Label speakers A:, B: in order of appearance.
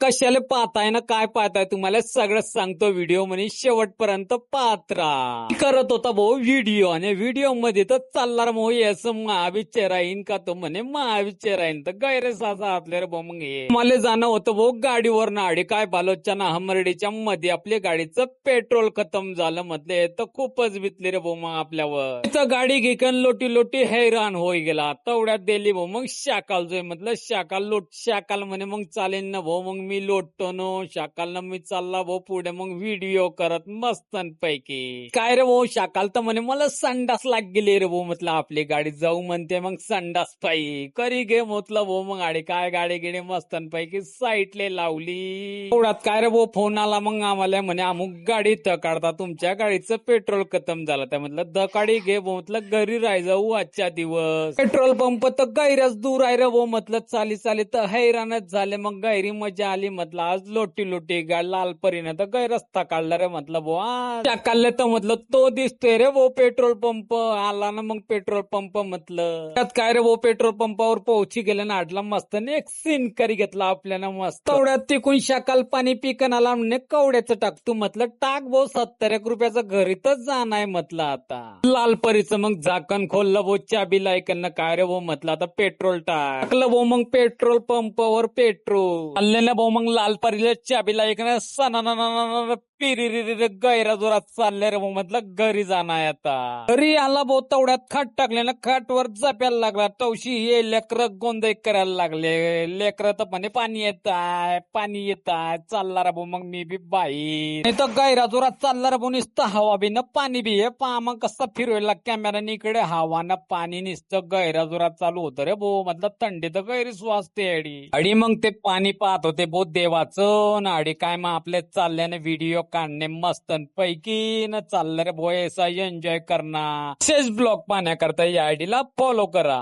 A: कशाला पाहताय ना काय पाहताय तुम्हाला सगळं सांगतो व्हिडिओ म्हणे शेवटपर्यंत पाहत राहा. करत होता भाऊ व्हिडिओ आणि व्हिडिओ मध्ये तर चालणार भाऊ असं महाविचार राहीन का तो म्हणे महाविचार राहीन तर गैरसाचा आपल्या रे भाऊ. मग हे मला जाणं होतं भाऊ गाडीवर नाडी काय बालोच्या ना हमरडीच्या मध्ये आपल्या गाडीचं पेट्रोल खतम झालं म्हटले तर खूपच भितले रे भाऊ. मग आपल्यावर तिथं गाडी घेकन लोटी लोटी हैराण होई गेला तेवढ्यात दिली भाऊ. मग शाकाल जोय म्हटलं शाकाल लोट शाकाल म्हणे मग चालेल ना भाऊ. मग मी लोटतो नो शाकाल ना मी चालला भाऊ पुढे मग व्हिडिओ करत मस्तनपैकी. काय रे भाऊ शाकाल तर म्हणे मला संडास लाग गेली रे भाऊ. म्हटलं आपली गाडी जाऊ म्हणते मग संडास पायी करी घे म्हटलं भाऊ. मग गाडी काय गाडी गिडी मस्तनपैकी साईटले लावली. एवढ्यात काय रे भाऊ फोन आला मग आम्हाला म्हणे अमुक गाडी काढता तुमच्या गाडीचं पेट्रोल खतम झालं. त्या म्हटलं दकाडी घे भाऊ. म्हटलं घरी राह जाऊ आजच्या दिवस. पेट्रोल पंप तर गैरच दूर आहे रे भाऊ. म्हटलं चाली चाली तर हैराणच झाले. मग गैरी मजा आली. म्हटलं आज लोटी लोटी लाल परीने तर गैरस्ता काढला रे. म्हटलं भाऊ त्या काढले तर म्हटलं तो दिसतोय रे भाऊ पेट्रोल पंप आला ना. मग पेट्रोल पंप म्हटलं त्यात काय रे भाऊ पेट्रोल पंपावर पोहोची गेले ना आडला मस्त एक सीन करी घेतला आपल्याला मस्त. तेवढ्यात तिकून शाकाल पाणी पिकन आला म्हणे कवड्याचं टाकतो. म्हटलं टाक भाऊ 70 रुपयाचं घरी तर जाण आहे. म्हटलं आता लाल परीचं मग झाकण खोललं भाऊ चाबी लायकन काय रे भाऊ. म्हटलं आता पेट्रोल टाकलं भाऊ. मग पेट्रोल पंपावर पेट्रोल आले ना भाऊ. मग लाल परीला चाबी लायकन सना पिरी गैरा जोरात चालले रे भाऊ. म्हटलं घरी जाणार आता. घरी आला भाऊ तेवढ्यात खाट टाकले ना खाटवर जप्याला लागला. तवशी हे लेकर गोंधळ करायला लागले. लेकर तर म्हणे पाणी येत आहे पाणी येत आहे. चालला रे भाऊ मग मी बी बाई नाही तर गैरा जोरात चालला रे भाऊ. नुसतं हवा बी ना पाणी बी हे पहा मग कसं फिरवायला कॅमेराने इकडे हवा ना पाणी नुसतं गैरा जोरात चालू होतं रे भाऊ. म्हटलं थंडी तर गैरीच वाजते अडी मग ते पाणी पाहत होते भाऊ देवाचं ना अडी काय मग आपले चालल्याने व्हिडिओ काढणे मस्तन पैकी न चाललं रे भाऊ. ऐसा एन्जॉय करना. शेष ब्लॉग पाहण्याकरता या आयडीला फॉलो करा.